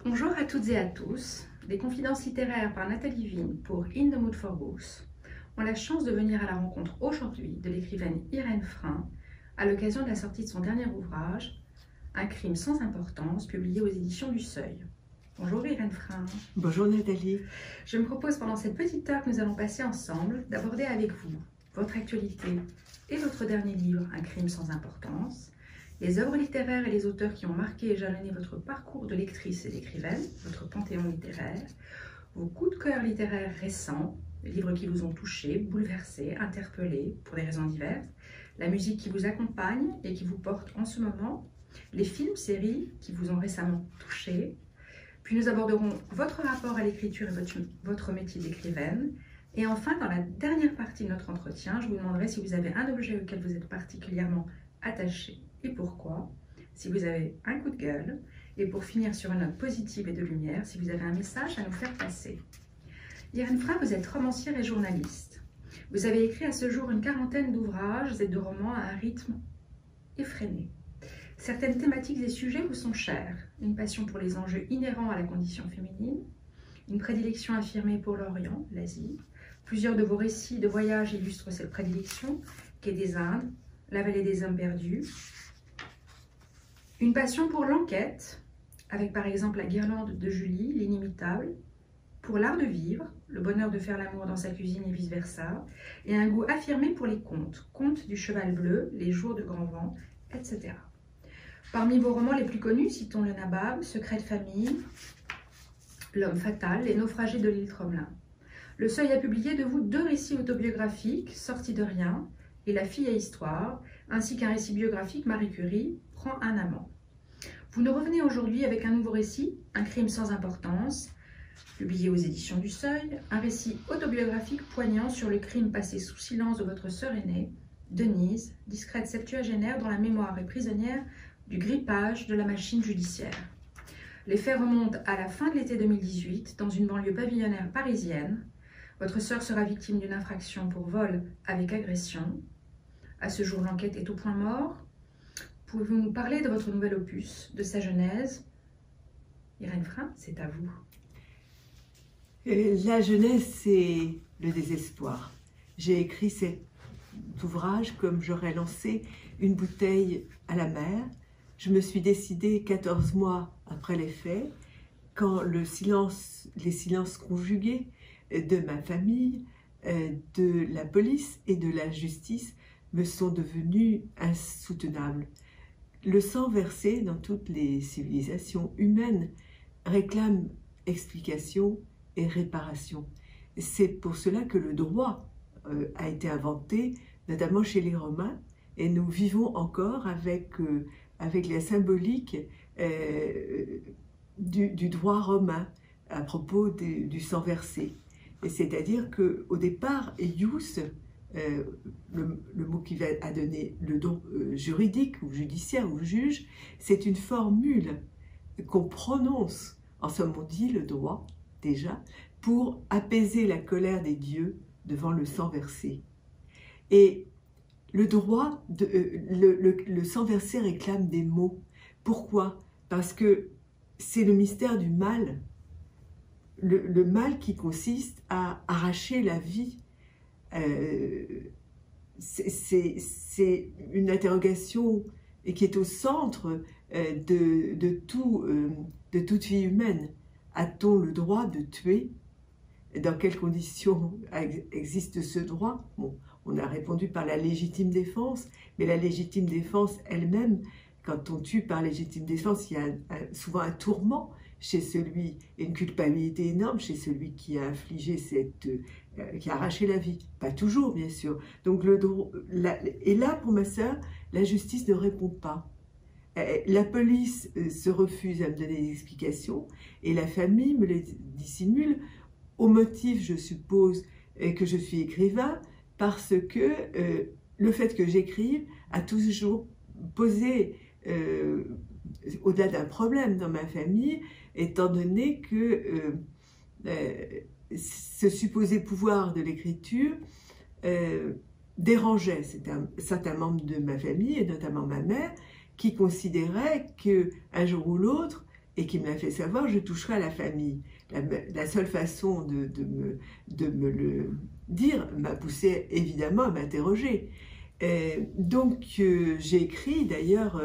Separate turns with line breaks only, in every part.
Bonjour à toutes et à tous. Des confidences littéraires par Nathalie Vigne pour In the Mood for Books ont la chance de venir à la rencontre aujourd'hui de l'écrivaine Irène Frein à l'occasion de la sortie de son dernier ouvrage, Un crime sans importance, publié aux éditions du Seuil. Bonjour Irène Frein.
Bonjour Nathalie.
Je me propose pendant cette petite heure que nous allons passer ensemble d'aborder avec vous votre actualité et votre dernier livre, Un crime sans importance, les œuvres littéraires et les auteurs qui ont marqué et jalonné votre parcours de lectrice et d'écrivaine, votre panthéon littéraire, vos coups de cœur littéraires récents, les livres qui vous ont touché, bouleversé, interpellé pour des raisons diverses, la musique qui vous accompagne et qui vous porte en ce moment, les films, séries qui vous ont récemment touché. Puis nous aborderons votre rapport à l'écriture et votre métier d'écrivaine. Et enfin, dans la dernière partie de notre entretien, je vous demanderai si vous avez un objet auquel vous êtes particulièrement attaché et pourquoi, si vous avez un coup de gueule, et pour finir sur une note positive et de lumière, si vous avez un message à nous faire passer. Irène Frein, vous êtes romancière et journaliste. Vous avez écrit à ce jour une quarantaine d'ouvrages et de romans à un rythme effréné. Certaines thématiques et sujets vous sont chers. Une passion pour les enjeux inhérents à la condition féminine, une prédilection affirmée pour l'Orient, l'Asie. Plusieurs de vos récits de voyage illustrent cette prédilection, Quai des Indes, La vallée des hommes perdus. Une passion pour l'enquête, avec par exemple La guirlande de Julie, L'inimitable, pour l'art de vivre, Le bonheur de faire l'amour dans sa cuisine et vice-versa, et un goût affirmé pour les contes, Contes du cheval bleu, Les jours de grand vent, etc. Parmi vos romans les plus connus, citons Le Nabab, Secret de famille, L'homme fatal, Les naufragés de l'île Tromelin. Le Seuil a publié de vous 2 récits autobiographiques, Sortis de rien et La fille à histoire, ainsi qu'un récit biographique, Marie Curie, Prends un amant. Vous nous revenez aujourd'hui avec un nouveau récit, Un crime sans importance, publié aux éditions du Seuil, un récit autobiographique poignant sur le crime passé sous silence de votre sœur aînée, Denise, discrète septuagénaire dont la mémoire est prisonnière du grippage de la machine judiciaire. Les faits remontent à la fin de l'été 2018, dans une banlieue pavillonnaire parisienne. Votre sœur sera victime d'une infraction pour vol avec agression. À ce jour, l'enquête est au point mort. Pouvez-vous nous parler de votre nouvel opus, de sa genèse? Irène Frein, c'est à vous.
La jeunesse, c'est le désespoir. J'ai écrit cet ouvrage comme j'aurais lancé une bouteille à la mer. Je me suis décidée 14 mois après les faits, quand les silences conjugués de ma famille, de la police et de la justice me sont devenus insoutenables. Le sang versé dans toutes les civilisations humaines réclame explication et réparation. C'est pour cela que le droit a été inventé, notamment chez les Romains, et nous vivons encore avec la symbolique du droit romain à propos du sang versé. C'est-à-dire qu'au départ, ius, le mot qui a donné le don juridique ou judiciaire ou juge, c'est une formule qu'on prononce, en somme on dit le droit déjà, pour apaiser la colère des dieux devant le sang versé. Et le droit, le sang versé réclame des mots. Pourquoi? Parce que c'est le mystère du mal, le mal qui consiste à arracher la vie. C'est une interrogation et qui est au centre de toute vie humaine. A-t-on le droit de tuer? Dans quelles conditions existe ce droit? Bon, on a répondu par la légitime défense, mais la légitime défense elle-même, quand on tue par légitime défense, il y a souvent un tourment chez celui, et une culpabilité énorme chez celui qui a infligé qui a arraché la vie. Pas toujours, bien sûr. Donc et là, pour ma sœur, la justice ne répond pas. La police se refuse à me donner des explications, et la famille me les dissimule, au motif, je suppose, que je suis écrivain, parce que le fait que j'écrive a toujours posé, au-delà d'un problème dans ma famille, étant donné que ce supposé pouvoir de l'écriture dérangeait certains membres de ma famille, et notamment ma mère, qui considérait qu'un jour ou l'autre, et qui me l'a fait savoir, je toucherai à la famille. La seule façon de me le dire m'a poussé évidemment à m'interroger. Donc j'ai écrit d'ailleurs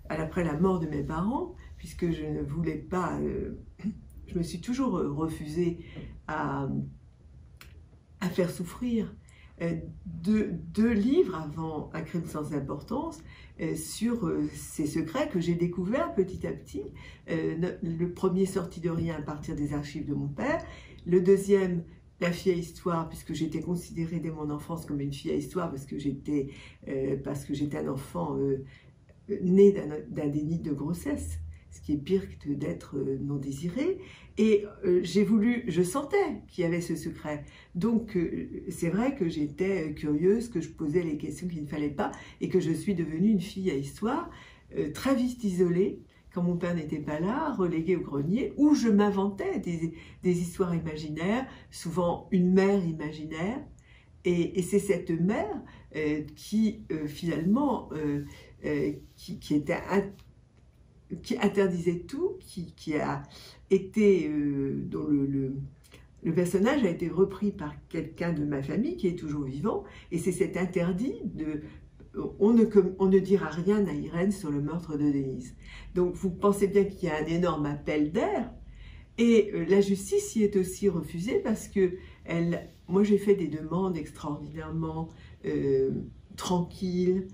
après la mort de mes parents, puisque je ne voulais pas, je me suis toujours refusée à faire souffrir. Deux livres avant Un crime sans importance sur ces secrets que j'ai découverts petit à petit. Le premier sorti de rien à partir des archives de mon père, le deuxième La fille à histoire, puisque j'étais considérée dès mon enfance comme une fille à histoire parce que j'étais un enfant né d'un déni de grossesse, ce qui est pire que d'être non désiré. Et je sentais qu'il y avait ce secret. Donc c'est vrai que j'étais curieuse, que je posais les questions qu'il ne fallait pas, et que je suis devenue une fille à histoire, très vite isolée, quand mon père n'était pas là, reléguée au grenier, où je m'inventais des histoires imaginaires, souvent une mère imaginaire. Et c'est cette mère qui finalement, qui interdisait tout, qui a été, dont le personnage a été repris par quelqu'un de ma famille qui est toujours vivant, et c'est cet interdit de on ne dira rien à Irène sur le meurtre de Denise. Donc vous pensez bien qu'il y a un énorme appel d'air, et la justice y est aussi refusée parce que moi j'ai fait des demandes extraordinairement tranquilles,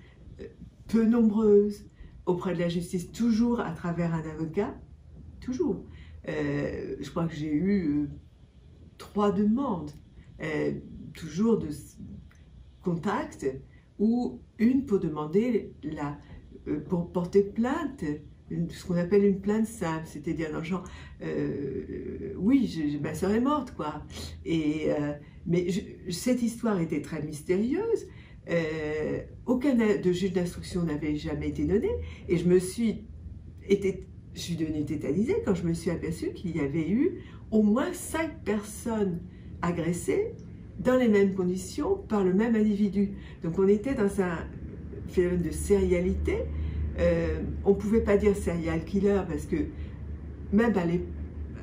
peu nombreuses, auprès de la justice, toujours à travers un avocat, toujours. Je crois que j'ai eu 3 demandes, toujours de contact, ou une pour demander, pour porter plainte, ce qu'on appelle une plainte simple, c'est-à-dire dans le genre, oui, ma soeur est morte, quoi. Mais cette histoire était très mystérieuse. Aucun de juge d'instruction n'avait jamais été donné, et je suis devenue tétanisée quand je me suis aperçue qu'il y avait eu au moins 5 personnes agressées dans les mêmes conditions par le même individu. Donc on était dans un phénomène de sérialité. On ne pouvait pas dire serial killer parce que même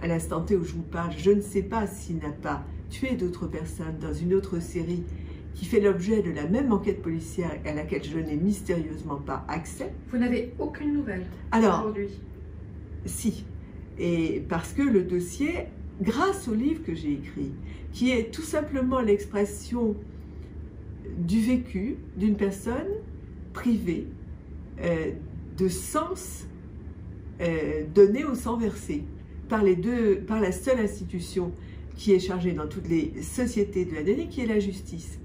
à l'instant T où je vous parle, je ne sais pas s'il n'a pas tué d'autres personnes dans une autre série qui fait l'objet de la même enquête policière à laquelle je n'ai mystérieusement pas accès.
Vous n'avez aucune nouvelle aujourd'hui?
Si, et parce que le dossier, grâce au livre que j'ai écrit, qui est tout simplement l'expression du vécu d'une personne privée de sens donné au sang versé par la seule institution qui est chargée dans toutes les sociétés de la donnée, qui est la justice.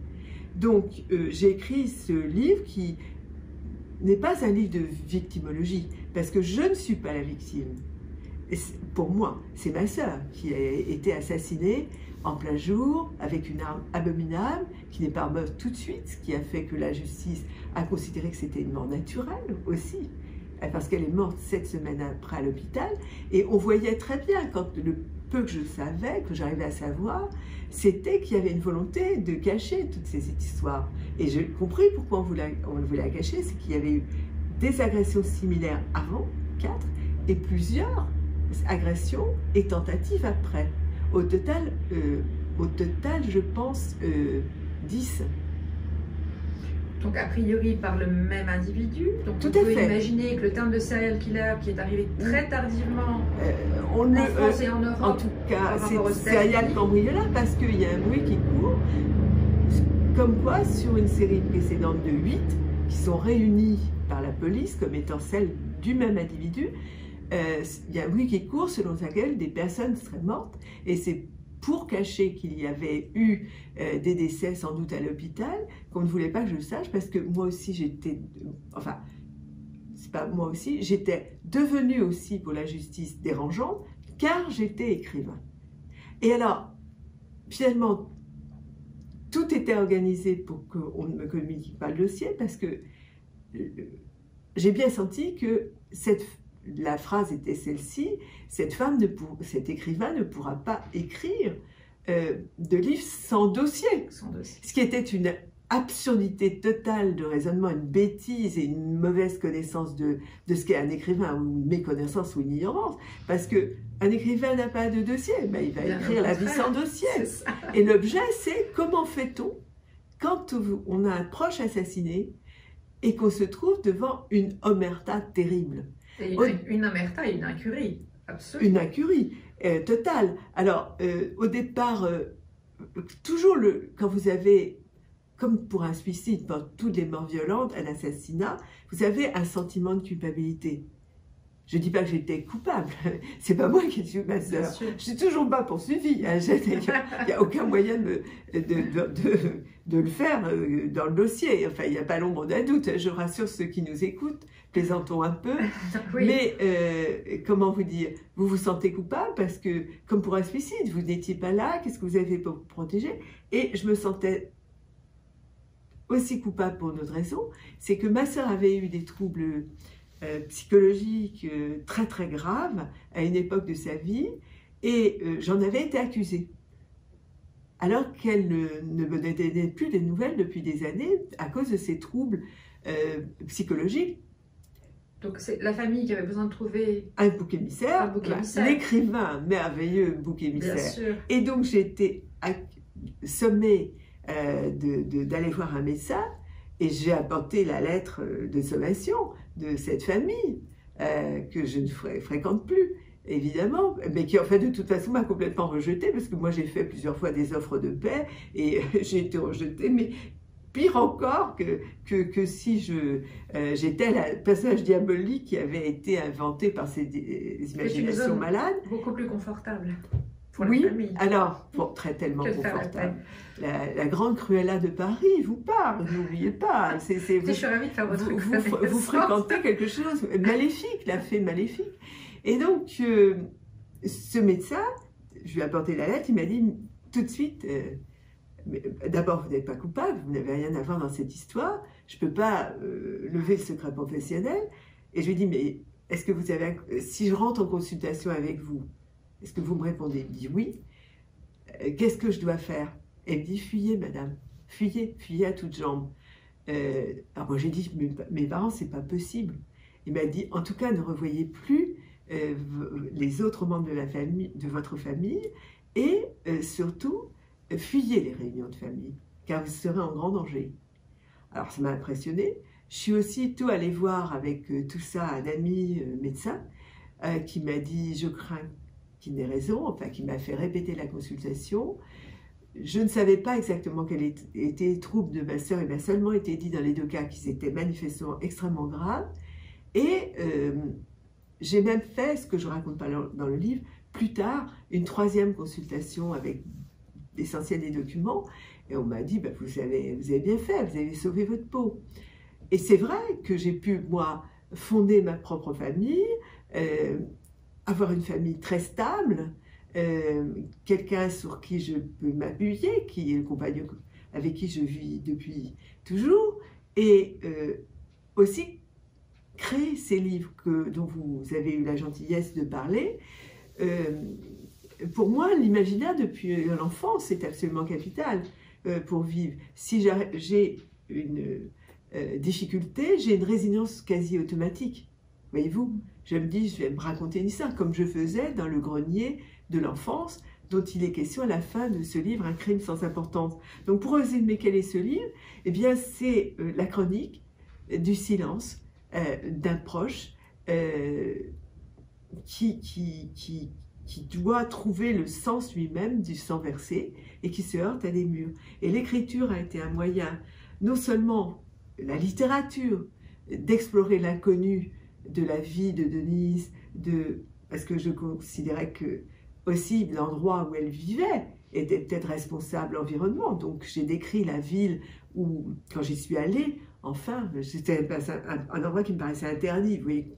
Donc j'ai écrit ce livre qui n'est pas un livre de victimologie, parce que je ne suis pas la victime. Et pour moi, c'est ma sœur qui a été assassinée en plein jour avec une arme abominable, qui n'est pas morte tout de suite, ce qui a fait que la justice a considéré que c'était une mort naturelle aussi, parce qu'elle est morte 7 semaines après à l'hôpital. Et on voyait très bien, quand le peu que je savais, que j'arrivais à savoir, c'était qu'il y avait une volonté de cacher toutes ces histoires. Et j'ai compris pourquoi on voulait la cacher, c'est qu'il y avait eu des agressions similaires avant, 4, et plusieurs agressions et tentatives après. Au total, je pense 10.
Donc, a priori, par le même individu. Donc,
tout
on
à
peut
fait.
Imaginer que le terme de serial killer, qui est arrivé très tardivement
en
France et en Europe,
en tout cas, c'est serial cambrioleur, parce qu'il y a un bruit qui court, comme quoi, sur une série précédente de 8, qui sont réunies par la police comme étant celles du même individu, il y a un bruit qui court selon lequel des personnes seraient mortes, et c'est pour cacher qu'il y avait eu des décès sans doute à l'hôpital, qu'on ne voulait pas que je le sache, parce que moi aussi j'étais, enfin, c'est pas moi aussi, j'étais devenue aussi pour la justice dérangeante, car j'étais écrivain. Et alors, finalement, tout était organisé pour qu'on ne me communique pas le dossier, parce que j'ai bien senti que la phrase était celle-ci: cet écrivain ne pourra pas écrire de livres sans dossier.
Sans dossier.
Ce qui était une absurdité totale de raisonnement, une bêtise et une mauvaise connaissance de ce qu'est un écrivain, ou une méconnaissance ou une ignorance, parce qu'un écrivain n'a pas de dossier, ben, il va écrire la vie sans dossier. Et l'objet, c'est comment fait-on quand on a un proche assassiné et qu'on se trouve devant une omerta terrible.
Et une omerta et une incurie, absolument.
Une incurie totale. Alors, au départ, toujours quand vous avez, comme pour un suicide, dans toutes les morts violentes, un assassinat, vous avez un sentiment de culpabilité. Je ne dis pas que j'étais coupable, c'est pas moi qui ai tué ma sœur. Je ne suis toujours pas poursuivie. Hein. Il n'y a aucun moyen de le faire dans le dossier. Enfin, il n'y a pas l'ombre d'un doute. Je rassure ceux qui nous écoutent, plaisantons un peu. Oui. Mais comment vous dire, vous vous sentez coupable parce que, comme pour un suicide, vous n'étiez pas là, qu'est-ce que vous avez pour vous protéger? Et je me sentais aussi coupable pour une autre raison, c'est que ma sœur avait eu des troubles psychologique très très grave à une époque de sa vie et j'en avais été accusée. Alors qu'elle ne me donnait plus des nouvelles depuis des années à cause de ces troubles psychologiques.
Donc c'est la famille qui avait besoin de trouver
un bouc émissaire, l'écrivain merveilleux bouc émissaire. Et donc j'ai été sommée d'aller voir un médecin. Et j'ai apporté la lettre de sommation de cette famille que je ne fréquente plus, évidemment, mais qui en fait de toute façon m'a complètement rejetée parce que moi j'ai fait plusieurs fois des offres de paix et j'ai été rejetée, mais pire encore que si j'étais le personnage diabolique qui avait été inventé par ces imaginations malades.
Beaucoup plus confortable.
Oui, alors, tellement confortable. La grande Cruella de Paris vous parle, n'oubliez pas.
Je suis ravie de faire votre
vous fréquentez quelque chose maléfique, la fée maléfique. Et donc, ce médecin, je lui ai apporté la lettre, il m'a dit tout de suite, d'abord, vous n'êtes pas coupable, vous n'avez rien à voir dans cette histoire, je ne peux pas lever le secret professionnel. Et je lui ai dit, mais est-ce que vous avez, si je rentre en consultation avec vous, est-ce que vous me répondez? Il me dit oui. Qu'est-ce que je dois faire? Elle me dit fuyez, madame, fuyez, fuyez à toutes jambes. Alors moi j'ai dit mes parents, c'est pas possible. Il m'a dit en tout cas ne revoyez plus les autres membres de la famille, de votre famille, et surtout fuyez les réunions de famille, car vous serez en grand danger. Alors ça m'a impressionnée. Je suis aussitôt allée voir avec tout ça un ami médecin qui m'a dit je crains qu'il n'ait raison, enfin qui m'a fait répéter la consultation. Je ne savais pas exactement quels étaient les troubles de ma sœur, il m'a seulement été dit dans les deux cas qu'ils étaient manifestement extrêmement graves. Et j'ai même fait, ce que je ne raconte pas dans le livre, plus tard, une troisième consultation avec l'essentiel des documents. Et on m'a dit, bah, vous avez bien fait, vous avez sauvé votre peau. Et c'est vrai que j'ai pu, moi, fonder ma propre famille, avoir une famille très stable, quelqu'un sur qui je peux m'appuyer, qui est le compagnon avec qui je vis depuis toujours, et aussi créer ces livres dont vous avez eu la gentillesse de parler. Pour moi, l'imaginaire depuis l'enfance est absolument capital pour vivre. Si j'ai une difficulté, j'ai une résilience quasi automatique. Voyez-vous, je me dis, je vais me raconter une histoire, comme je faisais dans le grenier de l'enfance, dont il est question à la fin de ce livre, Un crime sans importance. Donc pour résumer quel est ce livre, eh bien c'est la chronique du silence d'un proche qui doit trouver le sens lui-même du sang versé et qui se heurte à des murs. Et l'écriture a été un moyen, non seulement la littérature, d'explorer l'inconnu de la vie de Denise, parce que je considérais que aussi l'endroit où elle vivait était peut-être responsable de l'environnement. Donc j'ai décrit la ville où, quand j'y suis allée, enfin, c'était un endroit qui me paraissait interdit. Vous voyez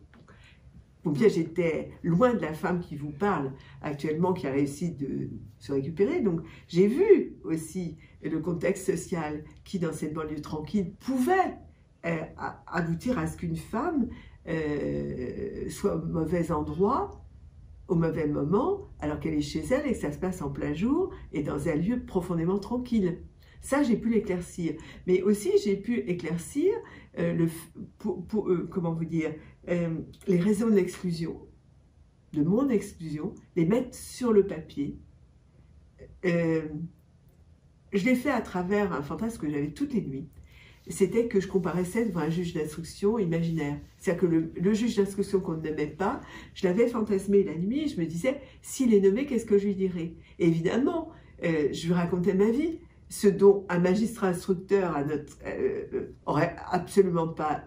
combien j'étais loin de la femme qui vous parle actuellement, qui a réussi de se récupérer. Donc j'ai vu aussi le contexte social qui, dans cette banlieue tranquille, pouvait aboutir à ce qu'une femme soit au mauvais endroit, au mauvais moment, alors qu'elle est chez elle et que ça se passe en plein jour et dans un lieu profondément tranquille. Ça, j'ai pu l'éclaircir. Mais aussi, j'ai pu éclaircir comment vous dire, les raisons de l'exclusion, de mon exclusion, les mettre sur le papier. Je l'ai fait à travers un fantasme que j'avais toutes les nuits. C'était que je comparaissais devant un juge d'instruction imaginaire. C'est-à-dire que le juge d'instruction qu'on ne nommait pas, je l'avais fantasmé la nuit et je me disais, s'il est nommé, qu'est-ce que je lui dirais? Et évidemment, je lui racontais ma vie, ce dont un magistrat instructeur aurait absolument pas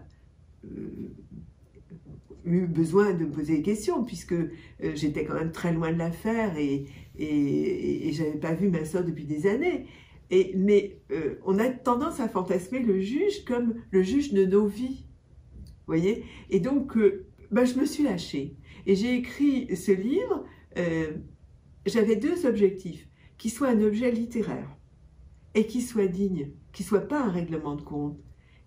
eu besoin de me poser des questions, puisque j'étais quand même très loin de l'affaire et je n'avais pas vu ma soeur depuis des années. Mais on a tendance à fantasmer le juge comme le juge de nos vies, voyez. Et donc, je me suis lâchée. Et j'ai écrit ce livre, j'avais deux objectifs, qu'il soit un objet littéraire et qu'il soit digne, qu'il ne soit pas un règlement de compte,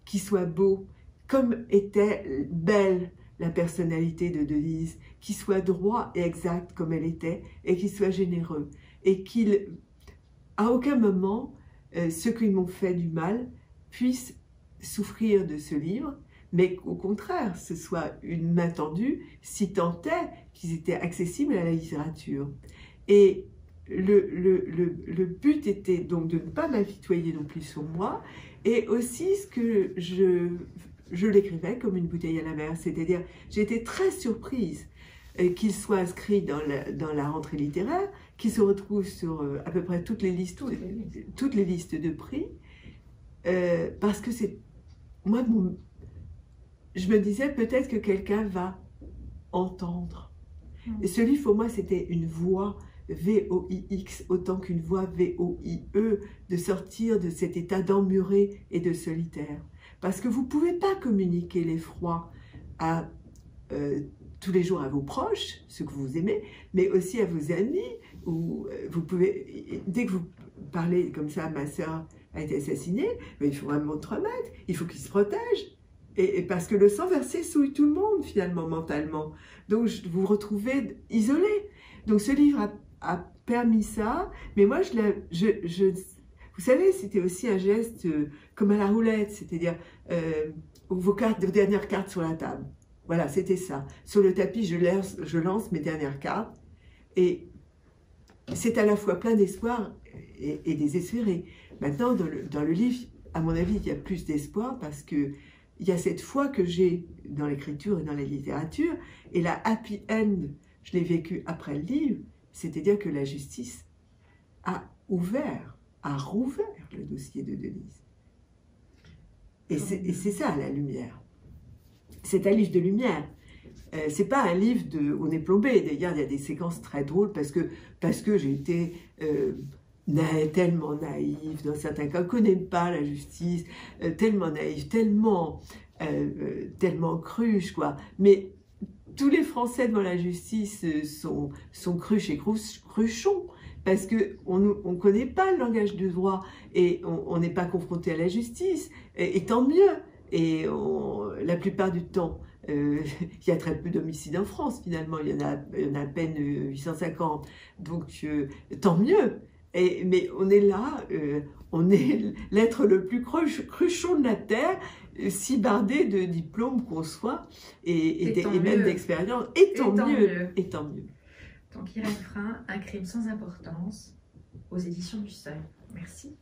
qu'il soit beau, comme était belle la personnalité de Denise, qu'il soit droit et exact comme elle était, et qu'il soit généreux, et qu'il, à aucun moment, ceux qui m'ont fait du mal puissent souffrir de ce livre, mais qu'au contraire, ce soit une main tendue, si tant est qu'ils étaient accessibles à la littérature. Et le but était donc de ne pas m'apitoyer non plus sur moi, et aussi ce que je l'écrivais comme une bouteille à la mer, c'est-à-dire j'étais très surprise qu'il soit inscrit dans la rentrée littéraire, qu'il se retrouve sur à peu près toutes les listes de prix, parce que c'est moi, je me disais peut-être que quelqu'un va entendre. Et ce livre pour moi c'était une voix V-O-I-X autant qu'une voix V-O-I-E, de sortir de cet état d'emmuré et de solitaire. Parce que vous ne pouvez pas communiquer l'effroi tous les jours à vos proches, ceux que vous aimez, mais aussi à vos amis. Où vous pouvez, dès que vous parlez comme ça, ma soeur a été assassinée, mais il faut vraiment te remettre, il faut qu'il se protège. Et parce que le sang versé souille tout le monde finalement mentalement. Donc vous vous retrouvez isolé. Donc ce livre a permis ça, mais moi vous savez, c'était aussi un geste comme à la roulette, c'est-à-dire vos dernières cartes sur la table. Voilà, c'était ça. Sur le tapis, je lance mes dernières cartes et c'est à la fois plein d'espoir et désespéré. Maintenant, dans le livre, à mon avis, il y a plus d'espoir parce que il y a cette foi que j'ai dans l'écriture et dans la littérature, et la happy end, je l'ai vécu après le livre, c'est-à-dire que la justice a rouvert le dossier de Denise. Et c'est ça la lumière. C'est un livre de lumière. C'est pas un livre où on est plombé. D'ailleurs, il y a des séquences très drôles parce que j'ai été tellement naïve dans certains cas, ne connaît pas la justice, tellement naïve, tellement cruche, quoi. Mais tous les Français devant la justice sont cruches et cruchons, parce qu'on ne connaît pas le langage du droit et on n'est pas confronté à la justice, et tant mieux. Et la plupart du temps, il y a très peu d'homicides en France, finalement, il y en a à peine 850, donc tant mieux. Mais on est là, on est l'être le plus cruchon de la terre, si bardé de diplômes qu'on soit, et même d'expérience, et tant mieux.
Donc Irène Frein, Un crime sans importance, aux éditions du Seuil. Merci.